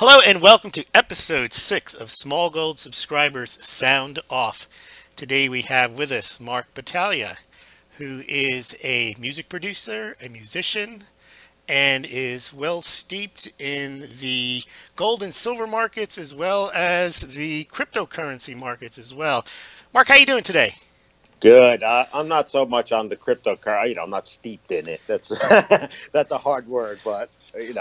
Hello and welcome to episode 6 of Smaulgld Subscribers Sound Off. Today we have with us Marc Battaglia, who is a music producer, a musician, and is well steeped in the gold and silver markets as well as the cryptocurrency markets as well. Marc, how you doing today? Good. I'm not so much on the cryptocurrency. I'm not steeped in it. That's that's a hard word, but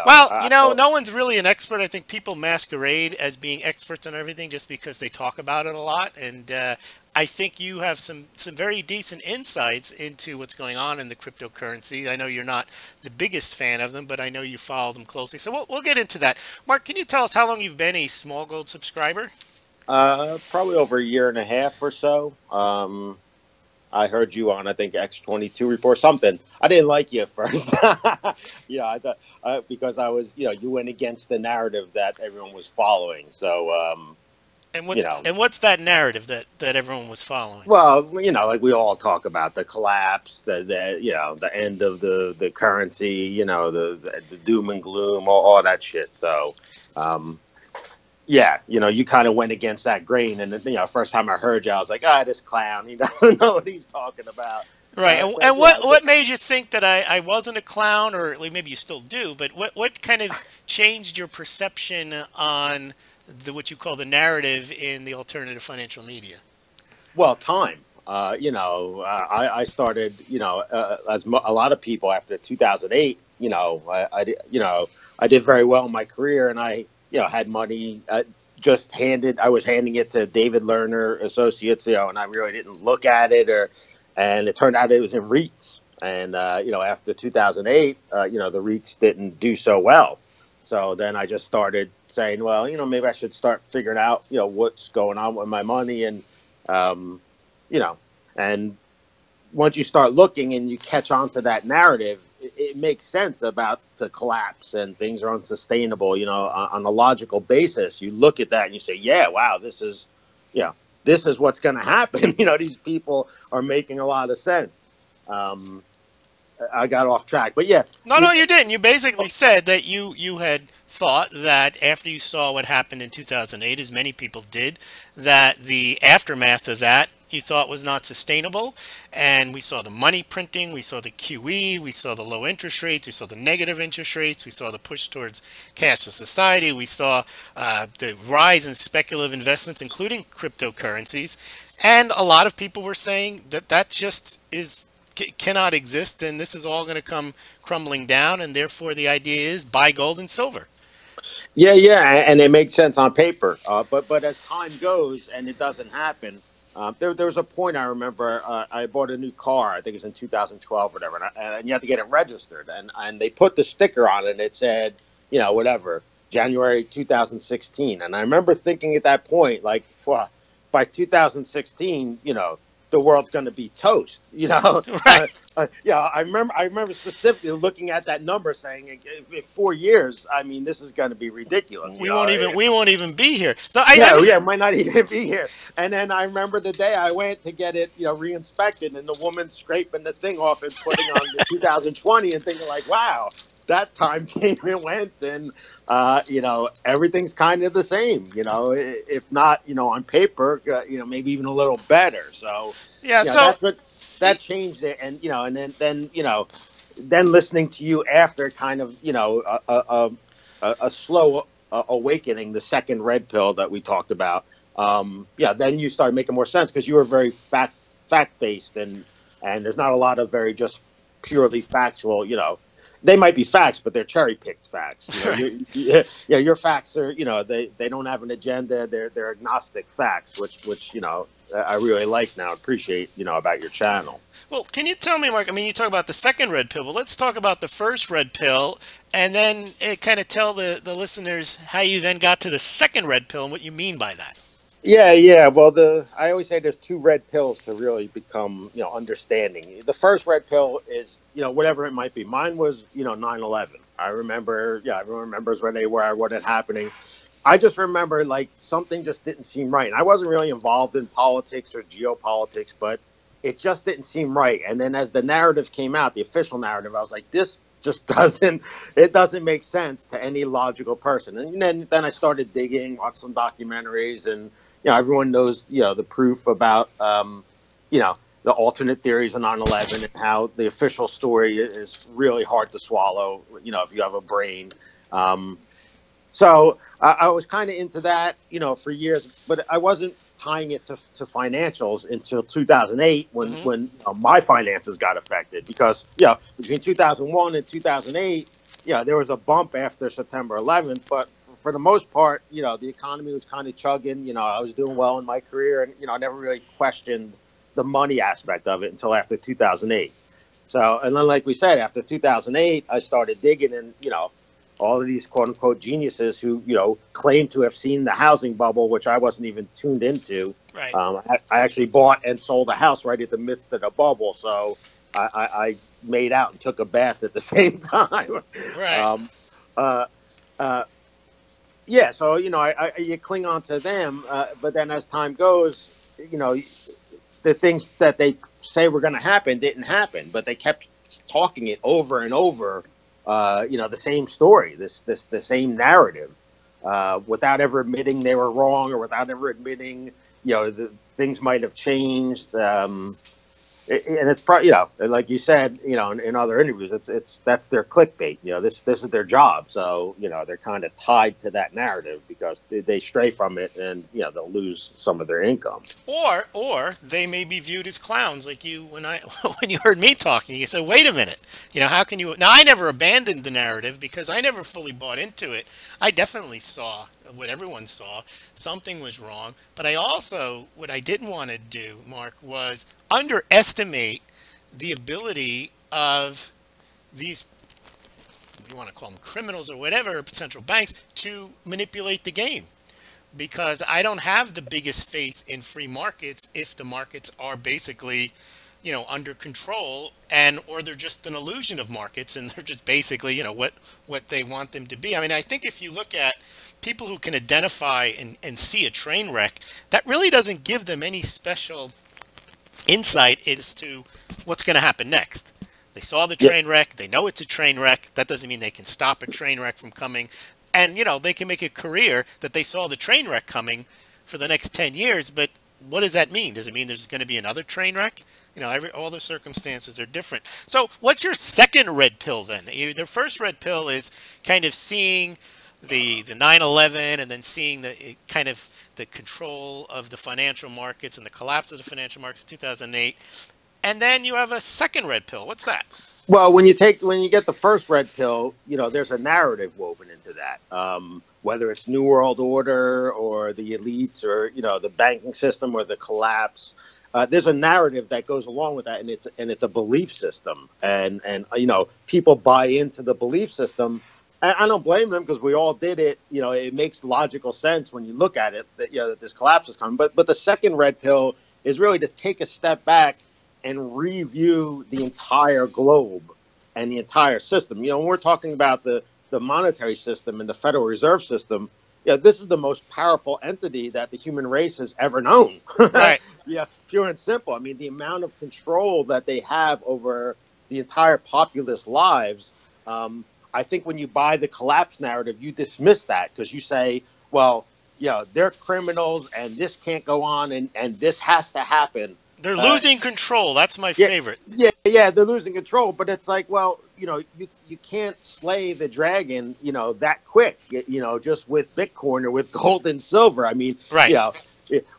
Well, no one's really an expert. I think people masquerade as being experts on everything just because they talk about it a lot. And I think you have some very decent insights into what's going on in the cryptocurrency. I know you're not the biggest fan of them, but I know you follow them closely. So we'll get into that. Marc, can you tell us how long you've been a Smaulgld subscriber? probably over a year and a half or so. I heard you on, I think, X22 report something. I didn't like you at first. I thought because I was, you went against the narrative that everyone was following. So, And you what's know, and what's that narrative that everyone was following? well, like we all talk about the collapse, the end of the currency, the doom and gloom, all that shit. So, um, yeah, you kind of went against that grain, and first time I heard you, I was like, this clown, he doesn't know what he's talking about. Right. And, But and you know, what made you think that I wasn't a clown, or maybe you still do, but what kind of changed your perception on what you call the narrative in the alternative financial media? well, time. I started, a lot of people after 2008. I did very well in my career, and I, had money. I was handing it to David Lerner Associates, and I really didn't look at it, and it turned out it was in REITs. And after 2008, the REITs didn't do so well. So then I just started saying, well, maybe I should start figuring out, what's going on with my money, um, you know, and once you start looking and you catch on to that narrative, it makes sense about the collapse and things are unsustainable. On a logical basis, you look at that and you say, yeah, wow, you know, this is what's going to happen. These people are making a lot of sense. Um, I got off track, but yeah, No, you didn't. You basically said that you had thought that after you saw what happened in 2008, as many people did, that the aftermath of that you thought was not sustainable. And we saw the money printing, we saw the QE, we saw the low interest rates, we saw the negative interest rates, we saw the push towards cashless society, we saw the rise in speculative investments, including cryptocurrencies. And a lot of people were saying that just cannot exist, and this is all going to come crumbling down, and therefore the idea is buy gold and silver. yeah, and it makes sense on paper. But as time goes and it doesn't happen, there was a point I remember. I bought a new car. I think it was in 2012 or whatever, and you have to get it registered, and they put the sticker on it. And it said, whatever, January 2016. And I remember thinking at that point, like, well, by 2016, the world's going to be toast. Right. Yeah, I remember specifically looking at that number, saying, in 4 years, I mean, this is going to be ridiculous. We won't even be here. So Yeah, might not even be here. And then I remember the day I went to get it, re-inspected, and the woman scraping the thing off and putting on the 2020, and thinking like, wow, that time came and went, and everything's kind of the same. If not, on paper, maybe even a little better. So, yeah, so that's what that changed it, and then listening to you after kind of a slow awakening, the second red pill that we talked about. Then you started making more sense because you were very fact based, and there's not a lot of very just purely factual. They might be facts, but they're cherry picked facts. Your facts are they don't have an agenda. They're agnostic facts, which I really like now. Appreciate about your channel. well, can you tell me, Marc? I mean, you talk about the second red pill, but let's talk about the first red pill, and then kind of tell the listeners how you then got to the second red pill and what you mean by that. Yeah. Well, I always say there's two red pills to really become, understanding. The first red pill is, whatever it might be. Mine was, 9/11. I remember, everyone remembers where they were, what had happening. I just remember like something just didn't seem right. And I wasn't really involved in politics or geopolitics, but it just didn't seem right. And then as the narrative came out, the official narrative, I was like, this just doesn't, it doesn't make sense to any logical person. And then I started digging, watched some documentaries, and everyone knows the proof about you know the alternate theories of 9/11 and how the official story is really hard to swallow. If you have a brain. So I was kind of into that, for years, but I wasn't tying it to financials until 2008 when my finances got affected because, between 2001 and 2008, there was a bump after September 11th. But for the most part, the economy was kind of chugging. I was doing well in my career, and, I never really questioned the money aspect of it until after 2008. So, and then, like we said, after 2008, I started digging, and, all of these quote unquote geniuses who, claim to have seen the housing bubble, which I wasn't even tuned into. Right. I actually bought and sold a house right at the midst of the bubble. So I made out and took a bath at the same time. Right. Yeah. So, you cling on to them. But then as time goes, the things that they say were going to happen didn't happen, but they kept talking it over and over. The same story, the same narrative, without ever admitting they were wrong or without ever admitting, the things might have changed. And it's probably, like you said, in other interviews, that's their clickbait. This is their job. So, they're kind of tied to that narrative because they stray from it, and they'll lose some of their income. Or they may be viewed as clowns, like you when you heard me talking. You said, "Wait a minute, how can you?" Now, I never abandoned the narrative because I never fully bought into it. I definitely saw what everyone saw. Something was wrong, but what I didn't want to do, Mark, was underestimate the ability of these, if you want to call them criminals or whatever, central banks, to manipulate the game. Because I don't have the biggest faith in free markets if the markets are basically, under control, or they're just an illusion of markets, and they're just basically, what they want them to be. I mean, I think if you look at people who can identify and see a train wreck, that really doesn't give them any special insight as to what's going to happen next. They saw the train wreck. They know it's a train wreck. That doesn't mean they can stop a train wreck from coming. And, they can make a career that they saw the train wreck coming for the next 10 years. But what does that mean? Does it mean there's going to be another train wreck? All the circumstances are different. So what's your second red pill then? The first red pill is kind of seeing the 9/11 and then seeing the control of the financial markets and the collapse of the financial markets in 2008. And then you have a second red pill. What's that? Well, when you get the first red pill, there's a narrative woven into that. Whether it's New World Order or the elites or, the banking system or the collapse, there's a narrative that goes along with that. And it's a belief system. And people buy into the belief system. I don't blame them because we all did it. It makes logical sense when you look at it that, that this collapse is coming. But the second red pill is really to take a step back and review the entire globe and the entire system. When we're talking about the monetary system and the Federal Reserve System, this is the most powerful entity that the human race has ever known. Right. Pure and simple. I mean, the amount of control that they have over the entire populace lives. I think when you buy the collapse narrative, you dismiss that because you say, well, they're criminals and this can't go on and this has to happen. They're losing control. That's my favorite. Yeah, they're losing control. But it's like, well, you can't slay the dragon, that quick, just with Bitcoin or with gold and silver. I mean, right.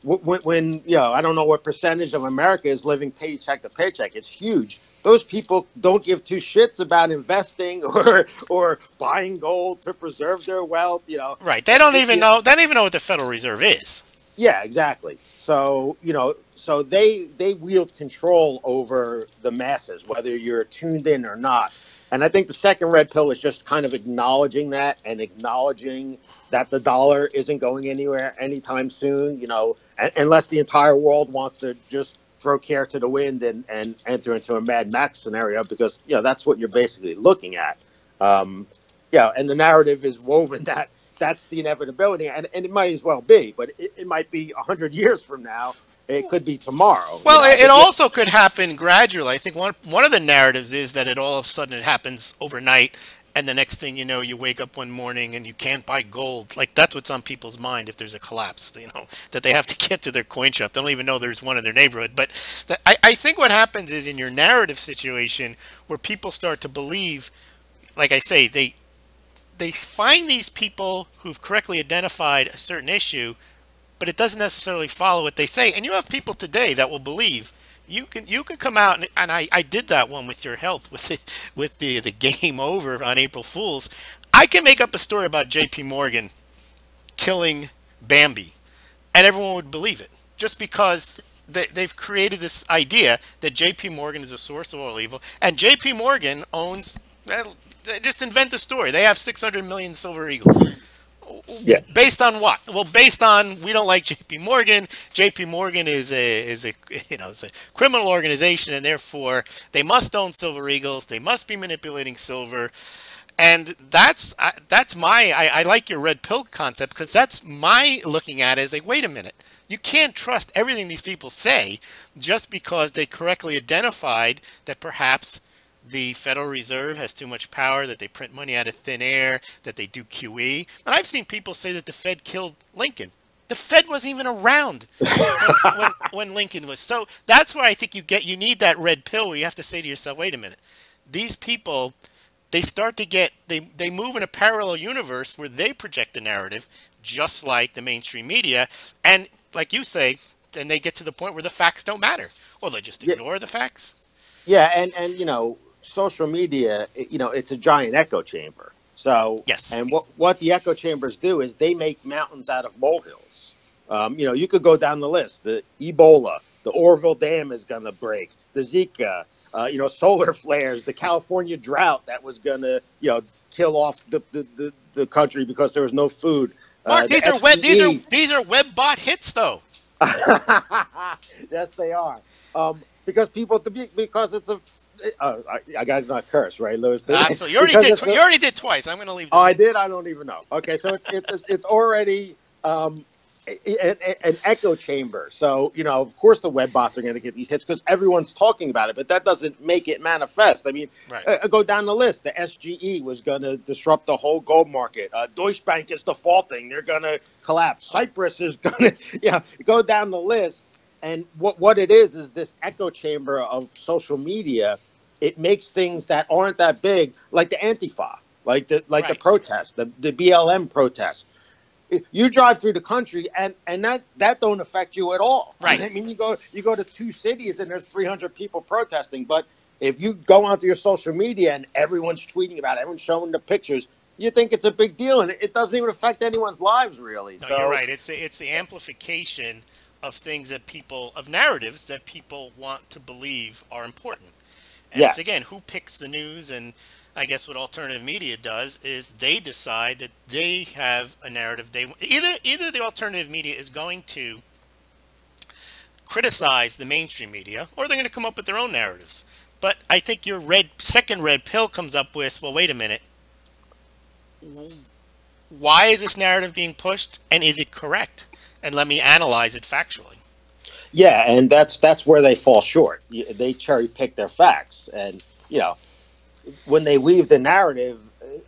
When I don't know what percentage of America is living paycheck to paycheck. It's huge. Those people don't give two shits about investing or buying gold to preserve their wealth. Right. They don't even know. They don't even know what the Federal Reserve is. Yeah, exactly. So, so they wield control over the masses, whether you're tuned in or not. And I think the second red pill is just kind of acknowledging that and acknowledging that the dollar isn't going anywhere anytime soon, unless the entire world wants to just throw care to the wind and enter into a Mad Max scenario, because, that's what you're basically looking at. And the narrative is woven that's the inevitability, and it might as well be, but it might be 100 years from now It could be tomorrow. Well, it also could happen gradually. I think one of the narratives is that it all of a sudden it happens overnight, and the next thing you know, you wake up one morning and you can't buy gold. Like that's what's on people's mind if there's a collapse. That they have to get to their coin shop. They don't even know there's one in their neighborhood. But I think what happens is in your narrative situation where people start to believe, like I say, they find these people who've correctly identified a certain issue, but it doesn't necessarily follow what they say. And you have people today that will believe you can come out and I did that one with your help with the game over on April Fools. I can make up a story about J.P. Morgan killing Bambi, and everyone would believe it just because they've created this idea that J.P. Morgan is a source of all evil, and J.P. Morgan owns. Just invent the story. They have 600 million silver eagles. Yeah. Based on what? Well, based on we don't like J.P. Morgan. J.P. Morgan is a criminal organization, and therefore they must own silver eagles. They must be manipulating silver, and that's my. I like your red pill concept because that's my looking at it as like, wait a minute. You can't trust everything these people say just because they correctly identified that perhaps the Federal Reserve has too much power, that they print money out of thin air, that they do QE. And I've seen people say that the Fed killed Lincoln. The Fed wasn't even around when Lincoln was. So that's where I think you need that red pill where you have to say to yourself, wait a minute, these people, they start to get, they move in a parallel universe where they project the narrative just like the mainstream media. And like you say, then they get to the point where the facts don't matter. Or they just ignore the facts. Yeah, and social media, it's a giant echo chamber. So, yes. And what the echo chambers do is they make mountains out of molehills. You could go down the list. The Ebola, the Oroville Dam is going to break. The Zika, solar flares, the California drought that was going to, kill off the country because there was no food. Mark, these are web bot hits, though. Yes, they are. Because it's a. I got to not curse, right, Louis? So you already did twice. I'm going to leave. I did. I don't even know. Okay, so it's already an echo chamber. So of course, the web bots are going to get these hits because everyone's talking about it, but that doesn't make it manifest. I mean, right. Go down the list. The SGE was going to disrupt the whole gold market. Deutsche Bank is defaulting. They're going to collapse. Cyprus is going to go down the list. And what it is this echo chamber of social media. It makes things that aren't that big, like the Antifa, like the protest, the BLM protest. You drive through the country, and that don't affect you at all. Right. I mean, you go to two cities, and there's 300 people protesting. But if you go onto your social media and everyone's tweeting about it, everyone's showing the pictures, you think it's a big deal, and it doesn't even affect anyone's lives, really. No, you're right. It's the amplification of things of narratives that people want to believe are important. And it's, again, who picks the news, and I guess what alternative media does is they decide that they have a narrative. Either the alternative media is going to criticize the mainstream media, or they're going to come up with their own narratives. But I think your second red pill comes up with, well, wait a minute. Why is this narrative being pushed, and is it correct? And let me analyze it factually. Yeah, and that's where they fall short. They cherry pick their facts, and when they weave the narrative,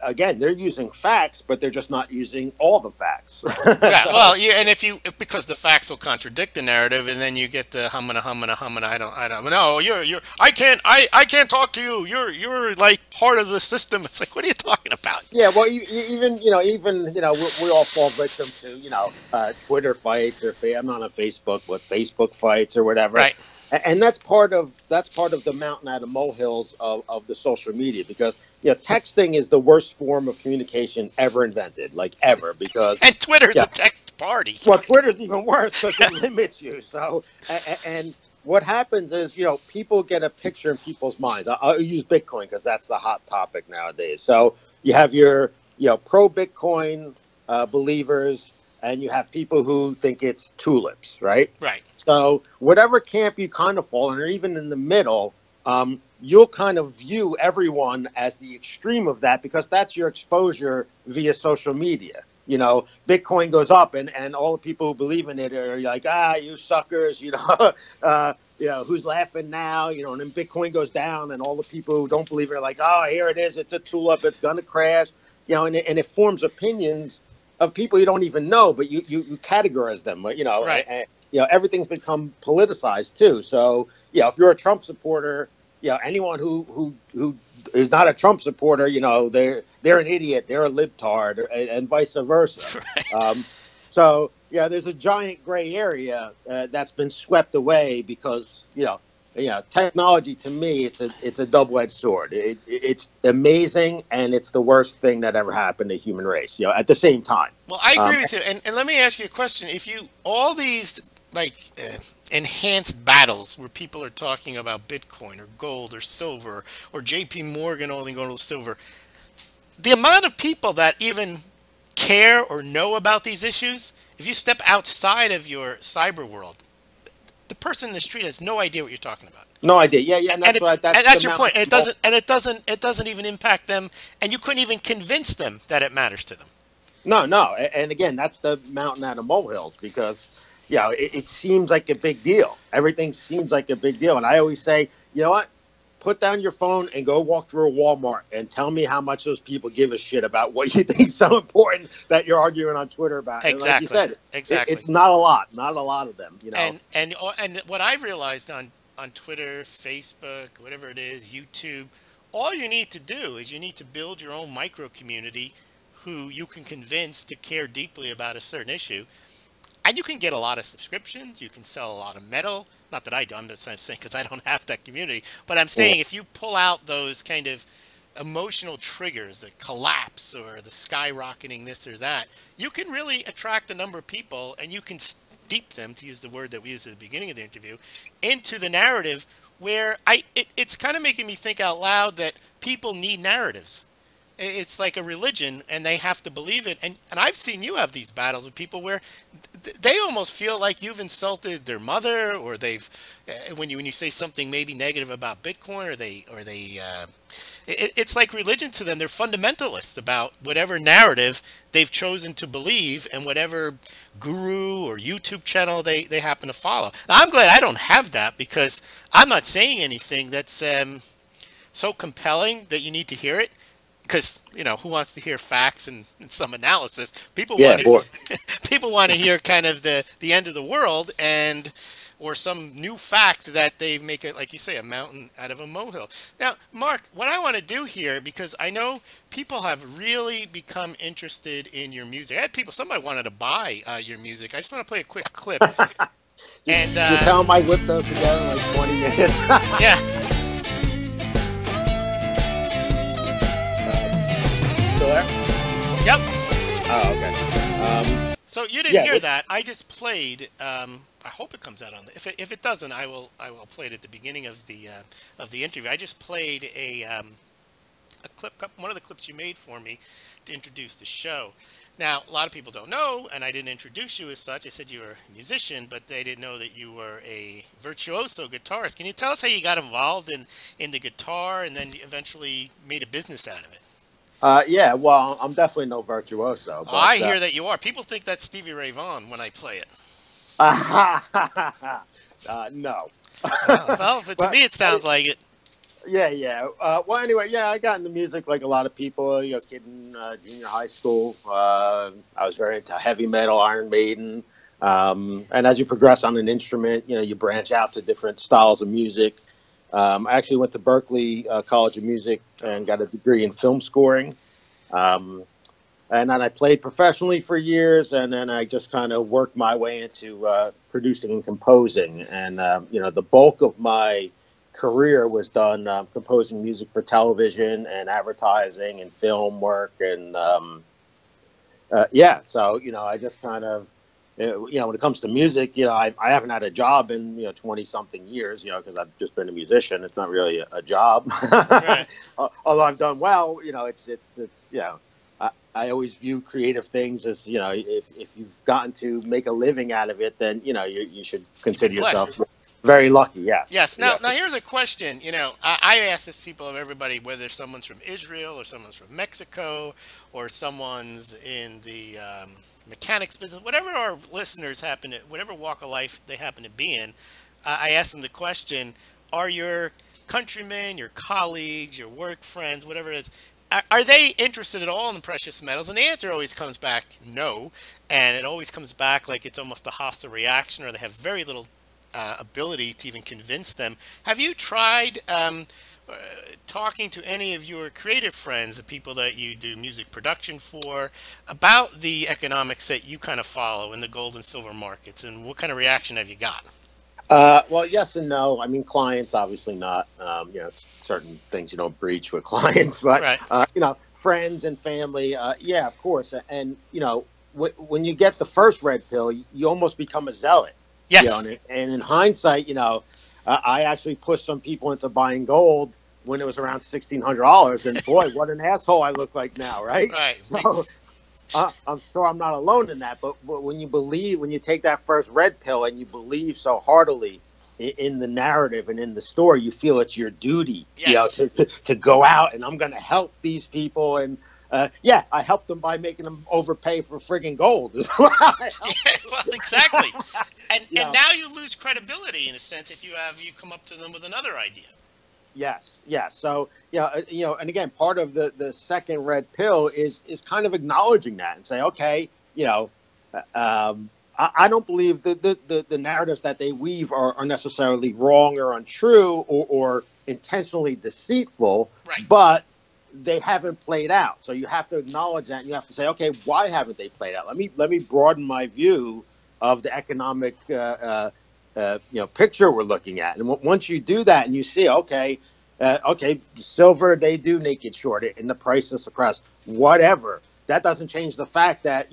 again, they're using facts, but they're just not using all the facts. And because the facts will contradict the narrative, and then you get the humana. I don't know. I can't talk to you. You're like part of the system. It's like, what are you talking about? Yeah, well, even we all fall victim to Twitter fights, or I'm not on Facebook, but Facebook fights or whatever. Right. And that's part of the mountain out of molehills of the social media, because texting is the worst form of communication ever invented, like ever, because and Twitter's a text party. Well, Twitter's even worse because it limits you. So and what happens is people get a picture in people's minds. I'll use Bitcoin because that's the hot topic nowadays. So you have your pro Bitcoin believers, and you have people who think it's tulips, right? Right. So whatever camp you kind of fall in, or even in the middle, you'll kind of view everyone as the extreme of that because that's your exposure via social media. you know, Bitcoin goes up, and all the people who believe in it are like, ah, you suckers, you know, you know, who's laughing now, you know, and then Bitcoin goes down, and all the people who don't believe it are like, oh, here it is, it's a tulip, it's going to crash, you know, and it forms opinions of people you don't even know, but you categorize them, you know, Right. you know, everything's become politicized too. So, you know, if you're a Trump supporter, you know, anyone who is not a Trump supporter, you know, they're an idiot, they're a libtard, and vice versa. Right. So yeah, there's a giant gray area that's been swept away because technology to me it's a double-edged sword. It's amazing and it's the worst thing that ever happened to human race. You know, at the same time. Well, I agree with you. And let me ask you a question. If you, all these like enhanced battles where people are talking about Bitcoin or gold or silver or JP Morgan only gold or silver, the amount of people that even care or know about these issues, if you step outside of your cyber world, the person in the street has no idea what you're talking about. No idea. Yeah, and And that's the your mountain. point. And it doesn't even impact them, and you couldn't even convince them that it matters to them. No, and again, that's the mountain out of molehills because, you know, it seems like a big deal. Everything seems like a big deal, and I always say, you know what? Put down your phone and go walk through a Walmart and tell me how much those people give a shit about what you think is so important that you're arguing on Twitter about. Exactly. And like you said, exactly. it's not a lot of them, you know. And what I've realized on Twitter, Facebook, whatever it is, YouTube, all you need to do is you need to build your own micro community who you can convince to care deeply about a certain issue. And you can get a lot of subscriptions. You can sell a lot of metal. Not that I do. I'm just saying because I don't have that community. But I'm saying if you pull out those kind of emotional triggers, the collapse or the skyrocketing this or that, you can really attract a number of people and you can steep them, to use the word that we used at the beginning of the interview, into the narrative where it's kind of making me think out loud that people need narratives. It's like a religion and they have to believe it. And I've seen you have these battles with people where they almost feel like you've insulted their mother, or they've, when you say something maybe negative about Bitcoin, it's like religion to them. They're fundamentalists about whatever narrative they've chosen to believe and whatever guru or YouTube channel they happen to follow. Now, I'm glad I don't have that because I'm not saying anything that's so compelling that you need to hear it. Because, you know, who wants to hear facts and some analysis? People want to hear kind of the end of the world or some new fact that they make it, like you say, a mountain out of a molehill. Now, Mark, what I want to do here, because I know people have really become interested in your music. I had people, somebody wanted to buy your music. I just want to play a quick clip. And you tell them I whipped those together in like 20 minutes. Yeah. Yep. Oh, okay. So you didn't hear that. I just played. I hope it comes out on the. If it doesn't, I will play it at the beginning of the interview. I just played a clip, one of the clips you made for me to introduce the show. Now, a lot of people don't know, and I didn't introduce you as such. I said you were a musician, but they didn't know that you were a virtuoso guitarist. Can you tell us how you got involved in the guitar and then eventually made a business out of it? Yeah, well, I'm definitely no virtuoso. But, I hear that you are. People think that's Stevie Ray Vaughan when I play it. No. Well, to me, it sounds like it. Yeah. Well, anyway, yeah, I got into music like a lot of people. You know, kid in junior high school. I was very into heavy metal, Iron Maiden. And as you progress on an instrument, you know, you branch out to different styles of music. I actually went to Berklee College of Music and got a degree in film scoring. And then I played professionally for years, and then I just kind of worked my way into producing and composing. And, you know, the bulk of my career was done composing music for television and advertising and film work. And, yeah, so, you know, I just kind of, you know, when it comes to music, you know, I haven't had a job in, 20 something years, you know, because I've just been a musician. It's not really a job. Right. Although I've done well, you know, it's you know, I always view creative things as, if you've gotten to make a living out of it, then, you know, you should consider yourself. Very lucky, yes. Yes. Now, Yeah. now here's a question. I ask this people of everybody, whether someone's from Israel or someone's from Mexico or someone's in the mechanics business, whatever our listeners happen to, whatever walk of life they happen to be in, I ask them the question: are your countrymen, your colleagues, your work friends, whatever it is, are they interested at all in precious metals? And the answer always comes back no, and it always comes back like it's almost a hostile reaction, or they have very little ability to even convince them. Have you tried uh, talking to any of your creative friends, the people that you do music production for, about the economics that you kind of follow in the gold and silver markets, and what kind of reaction have you got? Well, yes and no. I mean, clients obviously not. Certain things you don't breach with clients, but Right. friends and family. Yeah, of course. And when you get the first red pill, you almost become a zealot. Yes. And in hindsight, I actually pushed some people into buying gold when it was around $1,600, and boy, what an asshole I look like now, right? Right. So I'm sure I'm not alone in that. But when you take that first red pill and you believe so heartily in the narrative and in the story, you feel it's your duty, Yes. to go out and I'm going to help these people. And yeah, I helped them by making them overpay for friggin' gold. Is what I helped. Yeah, well, exactly. And You and know, now you lose credibility in a sense if you come up to them with another idea. Yes, yes. So and again, part of the second red pill is kind of acknowledging that and say, okay, I don't believe the narratives that they weave are necessarily wrong or untrue or intentionally deceitful, Right. but they haven't played out. So you have to acknowledge that, and you have to say, okay, why haven't they played out? Let me broaden my view of the economic picture we're looking at. And once you do that and you see, okay, silver, they do naked short it and the price is suppressed, whatever. That doesn't change the fact that,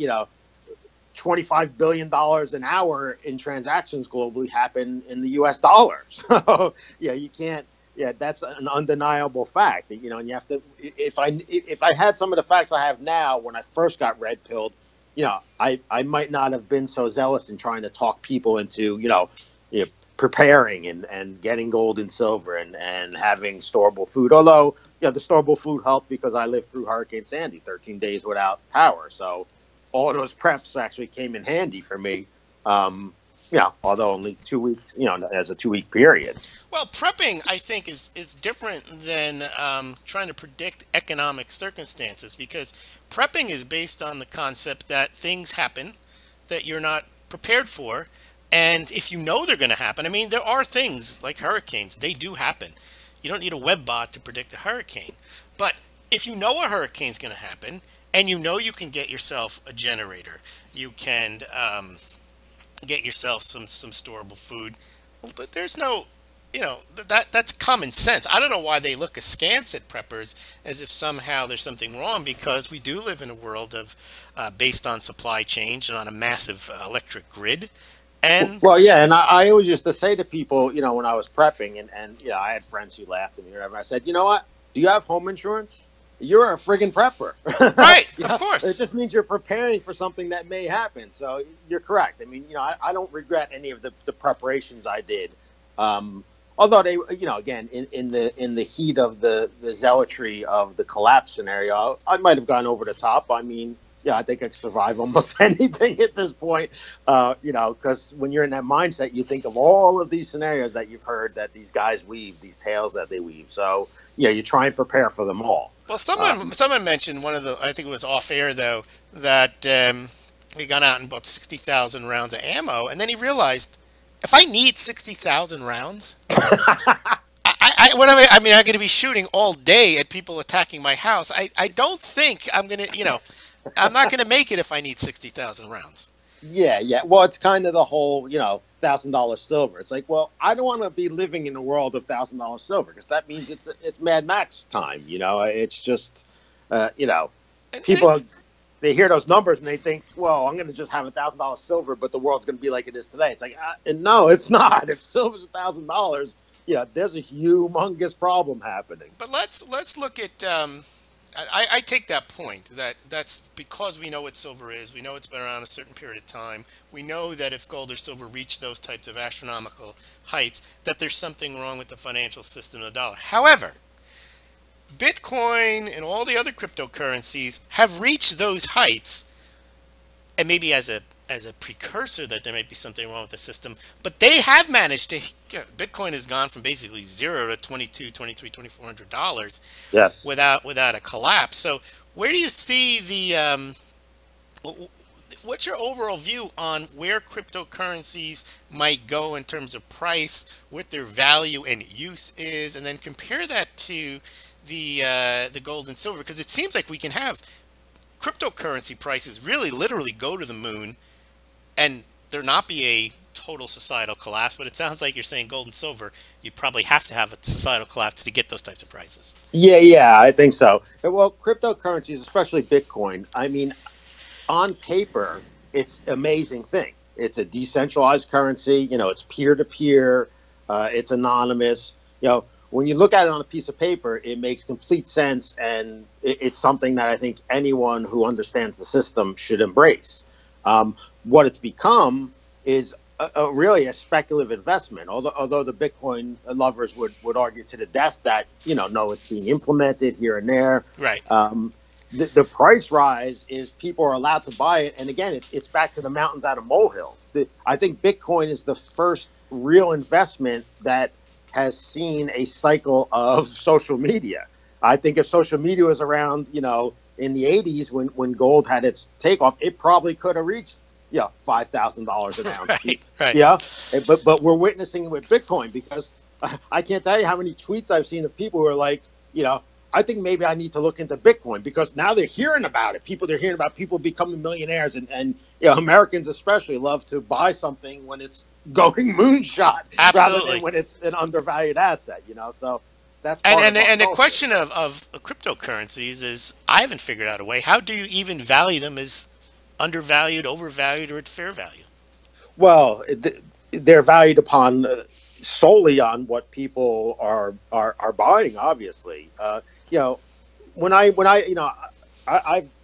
$25 billion an hour in transactions globally happen in the US dollar. So, yeah, you can't, yeah, that's an undeniable fact. And you have to, if I had some of the facts I have now when I first got red pilled, I might not have been so zealous in trying to talk people into, preparing and getting gold and silver and having storable food. Although, the storable food helped because I lived through Hurricane Sandy, 13 days without power. So all of those preps actually came in handy for me. Although only 2 weeks, as a 2 week period. Well, prepping, I think, is different than trying to predict economic circumstances, because prepping is based on the concept that things happen that you're not prepared for. And if you know they're going to happen, I mean, there are things like hurricanes, they do happen. You don't need a web bot to predict a hurricane. But if you know a hurricane's going to happen and you know you can get yourself a generator, you can get yourself some storable food. Well, there's no, that's common sense. I don't know why they look askance at preppers as if somehow there's something wrong, because we do live in a world of based on supply chain and on a massive electric grid. And Well, yeah, and I always used to say to people, when I was prepping, and I had friends who laughed at me or whatever. I said, you know what? Do you have home insurance? You're a friggin' prepper. right, of It course. just means you're preparing for something that may happen. So you're correct. I mean, I don't regret any of the preparations I did. Although they, again, in the heat of the zealotry of the collapse scenario, I might have gone over the top. I mean, yeah, I think I could survive almost anything at this point. Because when you're in that mindset, you think of all of these scenarios that you've heard that these guys weave, these tales that they weave. So, you try and prepare for them all. Well, someone mentioned one of the, I think it was off air though, that he got out and bought 60,000 rounds of ammo, and then he realized, if I need 60,000 rounds, I mean, I'm going to be shooting all day at people attacking my house. I don't think I'm going to, I'm not going to make it if I need 60,000 rounds. Yeah, yeah. Well, it's kind of the whole, $1,000 silver. It's like, well, I don't want to be living in a world of $1,000 silver, because that means it's Mad Max time. It's just, people, they hear those numbers and they think, well, I'm going to just have $1,000 silver, but the world's going to be like it is today. It's like, and no, it's not. If silver's $1,000, there's a humongous problem happening. But let's look at I take that point that that's because we know what silver is. We know it's been around a certain period of time. We know that if gold or silver reach those types of astronomical heights, that there's something wrong with the financial system of the dollar. However, Bitcoin and all the other cryptocurrencies have reached those heights, and maybe as a precursor that there might be something wrong with the system, but they have managed to, Bitcoin has gone from basically zero to 22, 23, $2,400 Yes. without a collapse. So where do you see what's your overall view on where cryptocurrencies might go in terms of price, what their value and use is, and then compare that to the gold and silver? Because it seems like we can have cryptocurrency prices really literally go to the moon and there not be a total societal collapse, but it sounds like you're saying gold and silver, you probably have to have a societal collapse to get those types of prices. Yeah, I think so. Well, cryptocurrencies, especially Bitcoin, I mean, on paper, it's an amazing thing. It's a decentralized currency. It's peer to peer. It's anonymous. When you look at it on a piece of paper, it makes complete sense, and it's something that I think anyone who understands the system should embrace. What it's become is really a speculative investment. Although the Bitcoin lovers would argue to the death that no, it's being implemented here and there. Right. The price rise is people are allowed to buy it, and again, it's back to the mountains out of molehills. I think Bitcoin is the first real investment that has seen a cycle of social media. I think if social media was around, in the 80s when gold had its takeoff, it probably could have reached $5,000 an ounce. Right. Yeah, but we're witnessing it with Bitcoin because I can't tell you how many tweets I've seen of people who are like, I think maybe I need to look into Bitcoin because now they're hearing about it. They're hearing about people becoming millionaires, and Americans especially love to buy something when it's going moonshot rather than when it's an undervalued asset. So that's part and the question of cryptocurrencies is I haven't figured out a way. How do you even value them as undervalued, overvalued, or at fair value? Well, they're valued upon solely on what people are buying. Obviously, when I've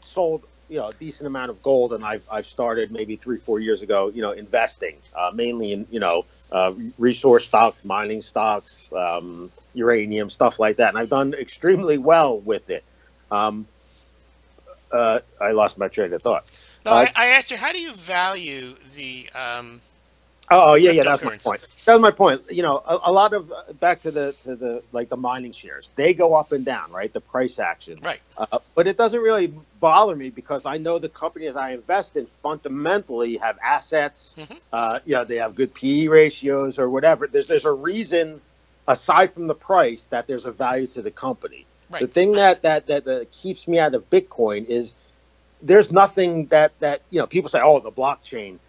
sold a decent amount of gold, and I've started maybe 3-4 years ago, investing mainly in resource stocks, mining stocks, uranium, stuff like that, and I've done extremely well with it. I lost my train of thought. No, I asked you, how do you value the yeah, that's my point. That's my point. A lot of back to the like the mining shares, they go up and down, right? The price action, right? But it doesn't really bother me because I know the companies I invest in fundamentally have assets. They have good PE ratios or whatever. There's a reason aside from the price that there's a value to the company. Right. The thing that keeps me out of Bitcoin is there's nothing that people say, oh, the blockchain.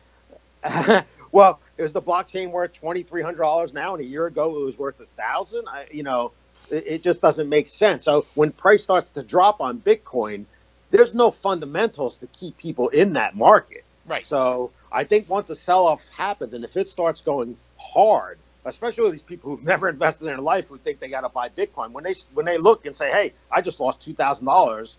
Well, is the blockchain worth $2,300 now, and a year ago it was worth $1,000? It just doesn't make sense. So when price starts to drop on Bitcoin, there's no fundamentals to keep people in that market. Right. So I think once a sell-off happens, and if it starts going hard, especially with these people who've never invested in their life who think they got to buy Bitcoin, when they look and say, hey, I just lost $2,000.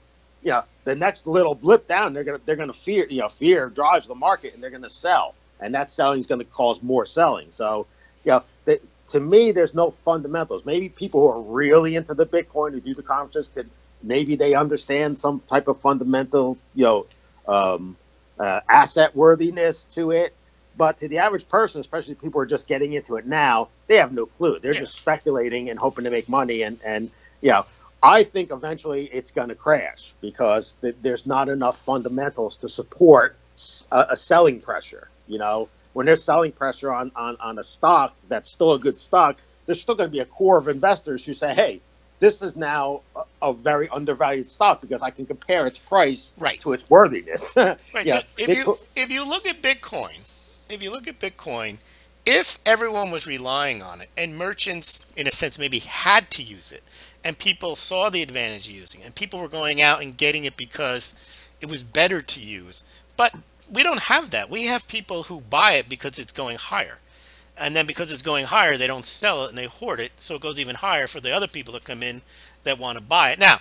The next little blip down, they're gonna fear. Fear drives the market, and they're gonna sell, and that selling is going to cause more selling. So, to me, there's no fundamentals. Maybe people who are really into the Bitcoin who do the conferences maybe they understand some type of fundamental, asset worthiness to it. But to the average person, especially people who are just getting into it now, they have no clue. They're just speculating and hoping to make money, and I think eventually it's going to crash because there's not enough fundamentals to support a selling pressure. When there's selling pressure on a stock that's still a good stock, there's still going to be a core of investors who say, hey, this is now a very undervalued stock because I can compare its price to its worthiness. Right. So if you look at Bitcoin, if everyone was relying on it and merchants, in a sense, maybe had to use it, and people saw the advantage of using it, and people were going out and getting it because it was better to use, but we don't have that. We have people who buy it because it's going higher. And then because it's going higher, they don't sell it and they hoard it. So it goes even higher for the other people that come in that want to buy it. Now,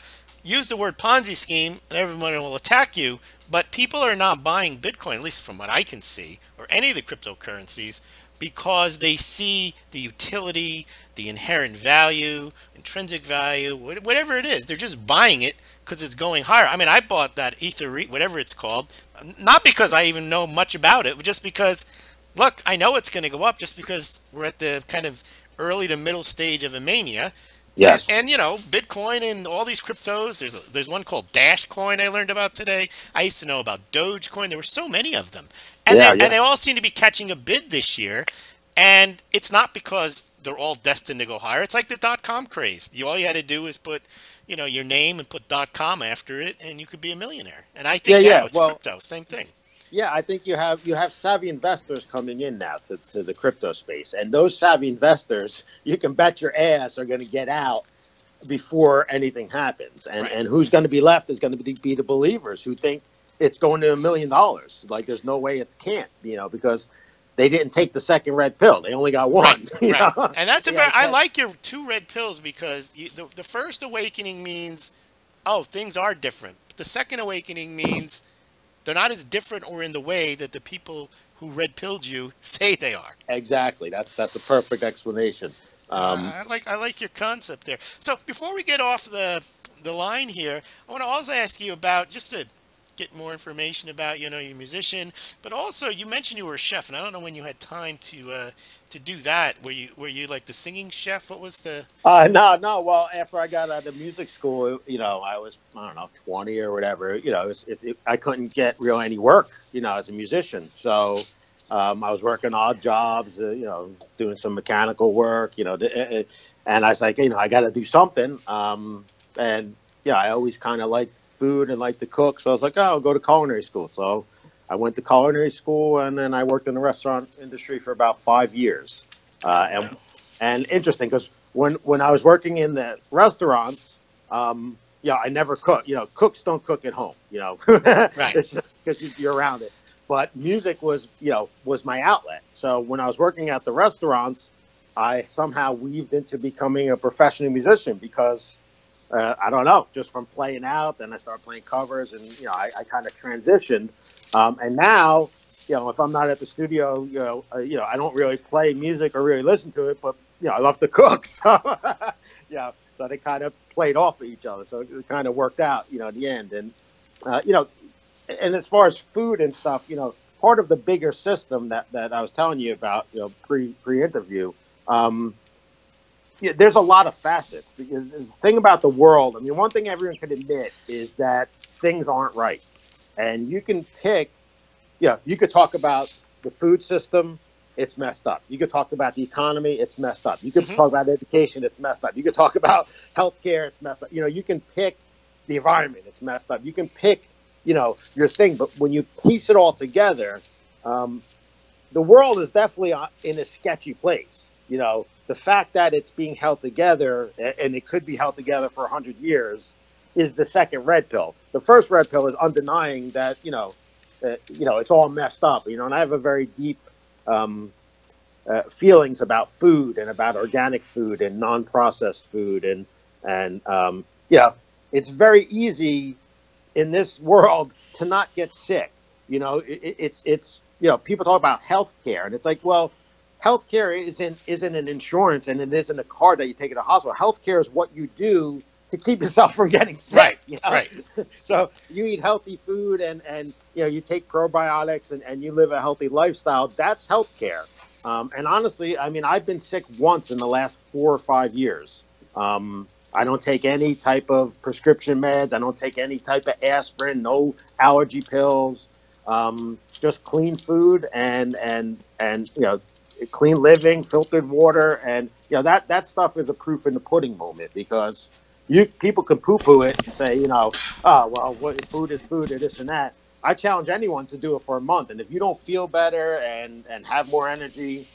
use the word Ponzi scheme and everyone will attack you, but people are not buying Bitcoin, at least from what I can see, or any of the cryptocurrencies, because they see the utility, the inherent value, intrinsic value, whatever it is. They're just buying it because it's going higher. I mean, I bought that Ether, whatever it's called, not because I even know much about it, but just because, look, I know it's going to go up just because we're at the kind of early to middle stage of a mania. Yes. And you know, Bitcoin and all these cryptos. There's one called Dash Coin I learned about today. I used to know about Dogecoin. There were so many of them, and Yeah. they Yeah. all seem to be catching a bid this year. And it's not because they're all destined to go higher. It's like the .com craze. All you had to do was put, you know, your name and put .com after it, and you could be a millionaire. And I Yeah. think now Yeah. it's Well, crypto, same thing. yeah, I think you have savvy investors coming in now to the crypto space, and those savvy investors, you can bet your ass, are going to get out before anything happens. Right. And who's going to be left is going to be the believers who think it's going to $1 million. Like there's no way it can't, because they didn't take the second red pill. They only got Right, one. right. And that's a Yeah, very, I like your two red pills because the first awakening means, oh, things are different. The second awakening means they're not as different or in the way that the people who red pilled you say they are. exactly. That's a perfect explanation. Um, I like your concept there. So before we get off the line here, I want to also ask you about just to get more information about your musician, but also you mentioned you were a chef, and I don't know when you had time to do that. Were you like the singing chef? What was the no, no. Well, after I got out of music school, I was, I don't know, 20 or whatever. I couldn't get real any work, as a musician. So I was working odd jobs, doing some mechanical work, and I was like, I got to do something. And yeah, I always kind of liked food and liked to cook. So I was like, oh, I'll go to culinary school. So I went to culinary school, and then I worked in the restaurant industry for about 5 years. Uh, and wow. and interesting because when I was working in the restaurants, yeah, I never cook. Cooks don't cook at home. Right. It's just because you're around it. But music was my outlet. So when I was working at the restaurants, I somehow weaved into becoming a professional musician because I don't know, just from playing out, then I started playing covers, and I kind of transitioned. And now, if I'm not at the studio, I don't really play music or really listen to it, but I love to cook. So so they kind of played off of each other. So it kind of worked out, in the end. And and as far as food and stuff, part of the bigger system that I was telling you about, pre interview. Yeah, there's a lot of facets. Because the thing about the world, I mean, one thing everyone can admit is that things aren't right. And you can pick, you could talk about the food system, it's messed up. You could talk about the economy, it's messed up. You could Hmm. talk about education, it's messed up. You could talk about healthcare, it's messed up. You can pick the environment, it's messed up. You can pick, your thing. But when you piece it all together, um, the world is definitely in a sketchy place. The fact that it's being held together, and it could be held together for 100 years, is the second red pill. The first red pill is undenying that it's all messed up. And I have a very deep um, feelings about food and about organic food and non-processed food, and it's very easy in this world to not get sick. It's people talk about healthcare, and it's like, well, healthcare isn't an insurance, and it isn't a card that you take at a hospital. Healthcare is what you do to keep yourself from getting Right. sick. Right. So you eat healthy food, and you take probiotics, and you live a healthy lifestyle. That's healthcare. And honestly, I mean, I've been sick once in the last 4 or 5 years. I don't take any type of prescription meds. I don't take any type of aspirin. No allergy pills. Just clean food and clean living, filtered water, and that stuff is a proof in the pudding moment, because people can poo-poo it and say, oh well, what food is food, or this and that. I challenge anyone to do it for a month, and if you don't feel better and have more energy,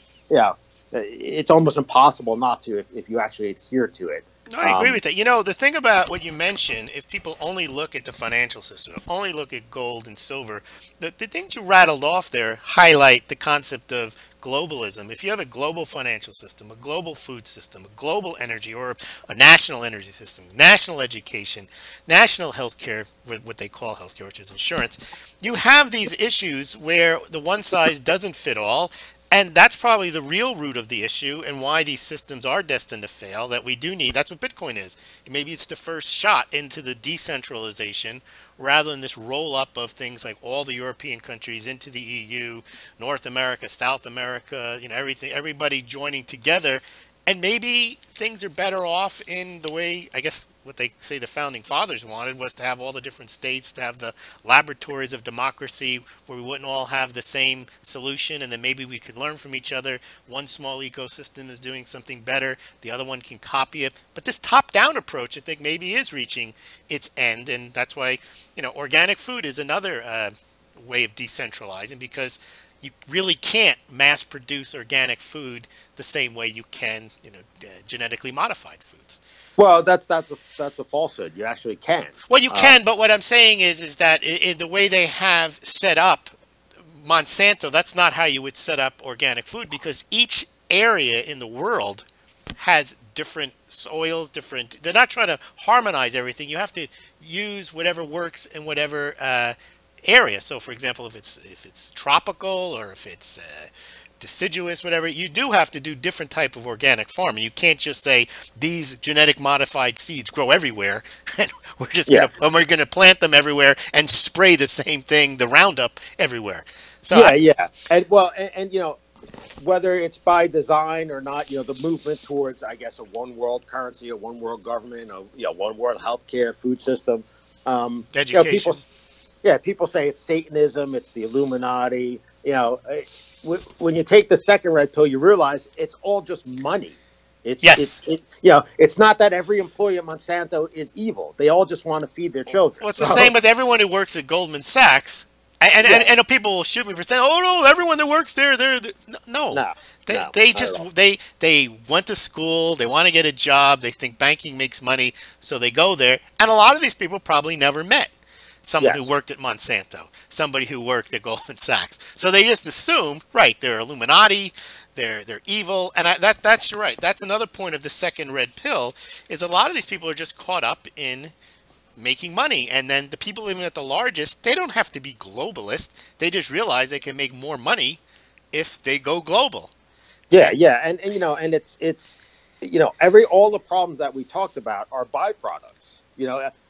it's almost impossible not to if you actually adhere to it. No, I agree Um, with that. The thing about what you mentioned, if people only look at the financial system, only look at gold and silver, the things you rattled off there highlight the concept of globalism, if you have a global financial system, a global food system, a global energy, or a national energy system, national education, national healthcare, what they call healthcare, which is insurance, you have these issues where the one size doesn't fit all. And that's probably the real root of the issue and why these systems are destined to fail, that we do need. That's what Bitcoin is. Maybe it's the first shot into the decentralization rather than this roll up of things like all the European countries into the EU, North America, South America, everything, everybody joining together. And maybe things are better off in the way, I guess, what they say the founding fathers wanted was to have all the different states, to have the laboratories of democracy where we wouldn't all have the same solution, and then maybe we could learn from each other. One small ecosystem is doing something better, the other one can copy it. But this top-down approach, I think, maybe is reaching its end, and that's why, organic food is another way of decentralizing, because you really can't mass produce organic food the same way you can, genetically modified foods. Well, that's a falsehood. You actually can. Well, you can, but what I'm saying is that in the way they have set up Monsanto, that's not how you would set up organic food, because each area in the world has different soils, they're not trying to harmonize everything. You have to use whatever works in whatever area. So, for example, if it's tropical or if it's deciduous, whatever, you do have to do different type of organic farming. You can't just say these genetic modified seeds grow everywhere, and we're gonna plant them everywhere and spray the same thing, the Roundup, everywhere. So and whether it's by design or not, the movement towards, I guess, a one world currency, a one world government, a one world healthcare, food system, education. People say it's Satanism, it's the Illuminati. When you take the second red pill, you realize it's all just money. It's not that every employee at Monsanto is evil. They all just want to feed their children. Well, it's the same with everyone who works at Goldman Sachs. And people will shoot me for saying, "Oh no, everyone that works there, they went to school, they want to get a job, they think banking makes money, so they go there." And a lot of these people probably never met someone who worked at Monsanto, somebody who worked at Goldman Sachs. So they just assume, right, they're Illuminati, they're evil. And that's right. That's another point of the second red pill, is a lot of these people are just caught up in making money. And then the people even at the largest, they don't have to be globalist. They just realize they can make more money if they go global. And it's all the problems that we talked about are byproducts.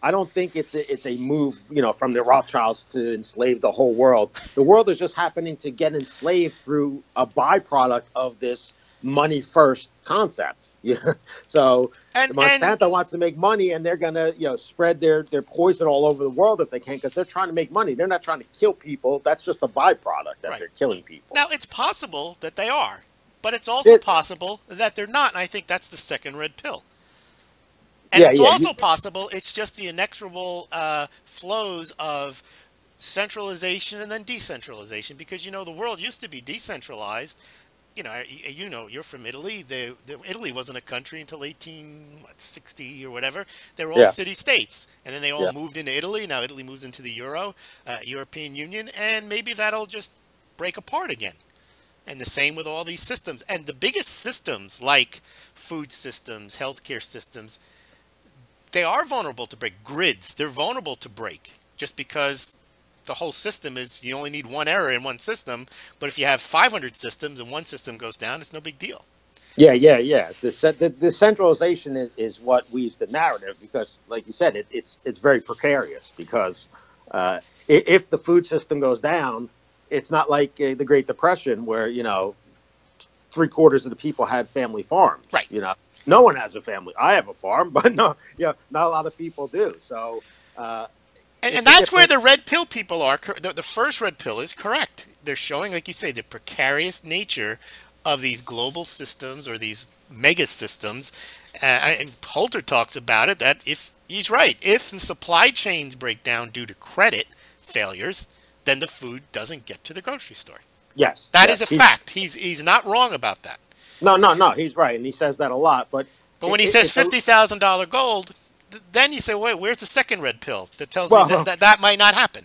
I don't think it's a move, from the Rothschilds to enslave the whole world. The world is just happening to get enslaved through a byproduct of this money first concept. So Monsanto wants to make money, and they're going to, spread their poison all over the world if they can, because they're trying to make money. They're not trying to kill people. That's just a byproduct that they're killing people. Now, it's possible that they are, but it's also possible that they're not. And I think that's the second red pill. And it's also possible it's just the inexorable flows of centralization and then decentralization, because, the world used to be decentralized. You're from Italy. Italy wasn't a country until 1860 or whatever. They were all city-states. And then they all moved into Italy. Now Italy moves into the European Union, and maybe that'll just break apart again. And the same with all these systems. And the biggest systems, like food systems, healthcare systems, they are vulnerable to break. Grids, they're vulnerable to break, just because the whole system is, you only need one error in one system. But if you have 500 systems and one system goes down, it's no big deal. The centralization is what weaves the narrative, because, like you said, it's very precarious, because if the food system goes down, it's not like the Great Depression where, 3/4 of the people had family farms. Right. No one has a family. I have a farm, but not a lot of people do. So, and that's where the red pill people are. The first red pill is correct. They're showing, like you say, the precarious nature of these global systems or these mega systems. And Holter talks about it, that he's right, if the supply chains break down due to credit failures, then the food doesn't get to the grocery store. Yes, that is a fact. He's not wrong about that. No, he's right, and he says that a lot. But when he says $50,000 gold, then you say, wait, where's the second red pill that tells me that might not happen?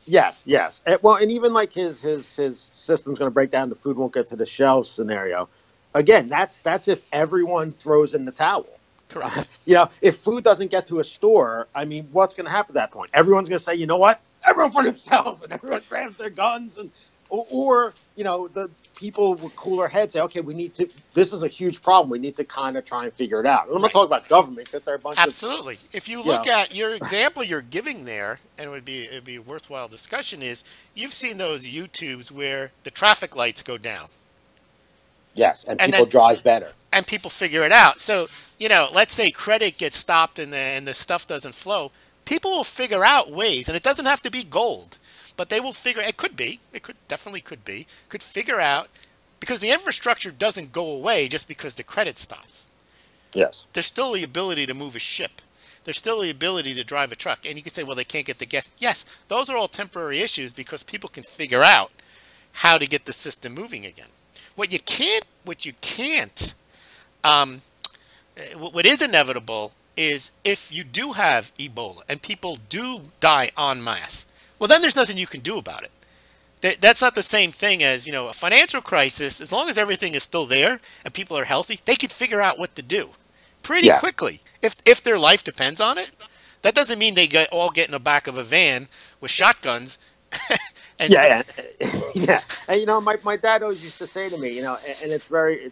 Yes, yes. Well, and even like his system's going to break down, the food won't get to the shelves scenario. Again, that's if everyone throws in the towel. Correct. If food doesn't get to a store, I mean, what's going to happen at that point? Everyone's going to say, you know what? Everyone for themselves, and everyone grabs their guns, and or the people with cooler heads say, okay, we need to. This is a huge problem. We need to kind of try and figure it out. And I'm not talking about government because there are a bunch Absolutely. of If you look at your example you're giving there, and it'd be a worthwhile discussion, is you've seen those YouTubes where the traffic lights go down. Yes, and people drive better. And people figure it out. So, let's say credit gets stopped and the stuff doesn't flow. People will figure out ways, and it doesn't have to be gold, but they will figure, it could be, could figure out, because the infrastructure doesn't go away just because the credit stops. Yes. There's still the ability to move a ship. There's still the ability to drive a truck. And you can say, well, they can't get the gas. Yes, those are all temporary issues because people can figure out how to get the system moving again. What is inevitable is if you do have Ebola and people do die en masse, well, then there's nothing you can do about it. That's not the same thing as, a financial crisis. As long as everything is still there and people are healthy, they can figure out what to do pretty quickly if their life depends on it. That doesn't mean they all get in the back of a van with shotguns. And yeah. And my dad always used to say to me, and it's very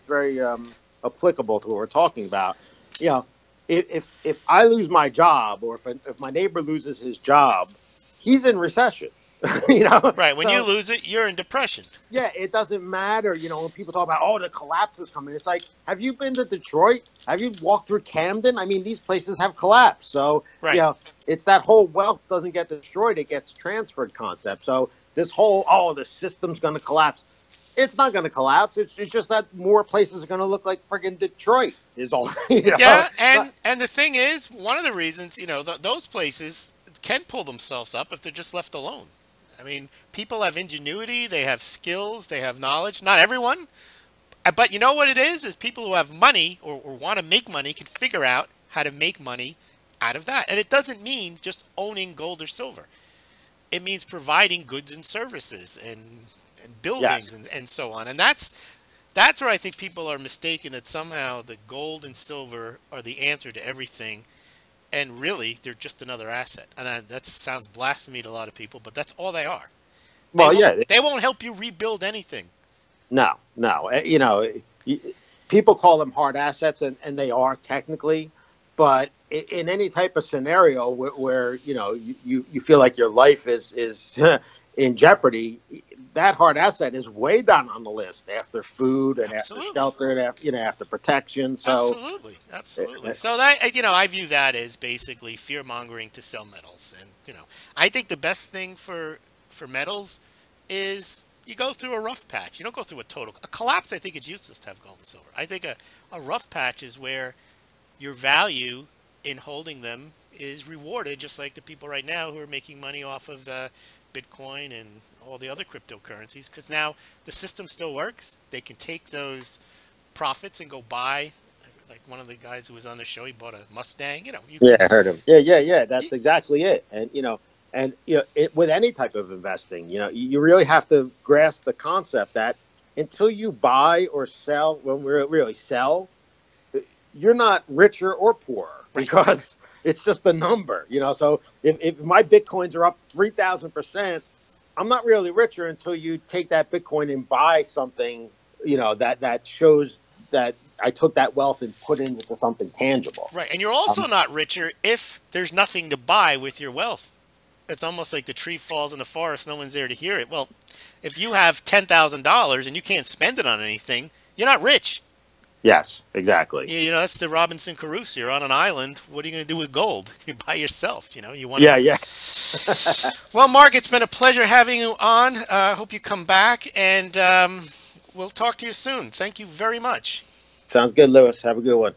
applicable to what we're talking about. If I lose my job, or if my neighbor loses his job, he's in recession. Right. When you lose it, you're in depression. Yeah, it doesn't matter. When people talk about, the collapse is coming, it's like, have you been to Detroit? Have you walked through Camden? I mean, these places have collapsed. So, it's that whole wealth doesn't get destroyed, it gets transferred concept. So this whole, the system's going to collapse. It's not going to collapse. It's just that more places are going to look like friggin' Detroit is all. Yeah, and the thing is, one of the reasons, those places can pull themselves up if they're just left alone. I mean, people have ingenuity, they have skills, they have knowledge. Not everyone, but you know what it is people who have money or want to make money can figure out how to make money out of that. And it doesn't mean just owning gold or silver. It means providing goods and services and buildings and so on. And that's where I think people are mistaken, that somehow the gold and silver are the answer to everything. And really, they're just another asset. And that sounds blasphemy to a lot of people, but that's all they are. They won't help you rebuild anything. No. People call them hard assets, and they are technically. But in any type of scenario where you feel like your life is in jeopardy, that hard asset is way down on the list after food and after shelter and after protection. So absolutely. So that I view that as basically fear mongering to sell metals. And I think the best thing for metals is you go through a rough patch. You don't go through a collapse. I think it's useless to have gold and silver. I think a rough patch is where your value in holding them is rewarded, just like the people right now who are making money off of the Bitcoin and all the other cryptocurrencies, because now the system still works. They can take those profits and go buy, like one of the guys who was on the show, he bought a Mustang. I heard him. Yeah. That's exactly it. And with any type of investing, you really have to grasp the concept that until you buy or sell, when we really sell, you're not richer or poorer because it's just a number, So if my Bitcoins are up 3,000%, I'm not really richer until you take that Bitcoin and buy something, that shows that I took that wealth and put it into something tangible. Right. And you're also not richer if there's nothing to buy with your wealth. It's almost like the tree falls in the forest, no one's there to hear it. Well, if you have $10,000 and you can't spend it on anything, you're not rich. Yes, exactly. That's the Robinson Crusoe. You're on an island. What are you going to do with gold? You buy yourself. You want. Yeah. Well, Mark, it's been a pleasure having you on. Hope you come back, and we'll talk to you soon. Thank you very much. Sounds good, Lewis. Have a good one.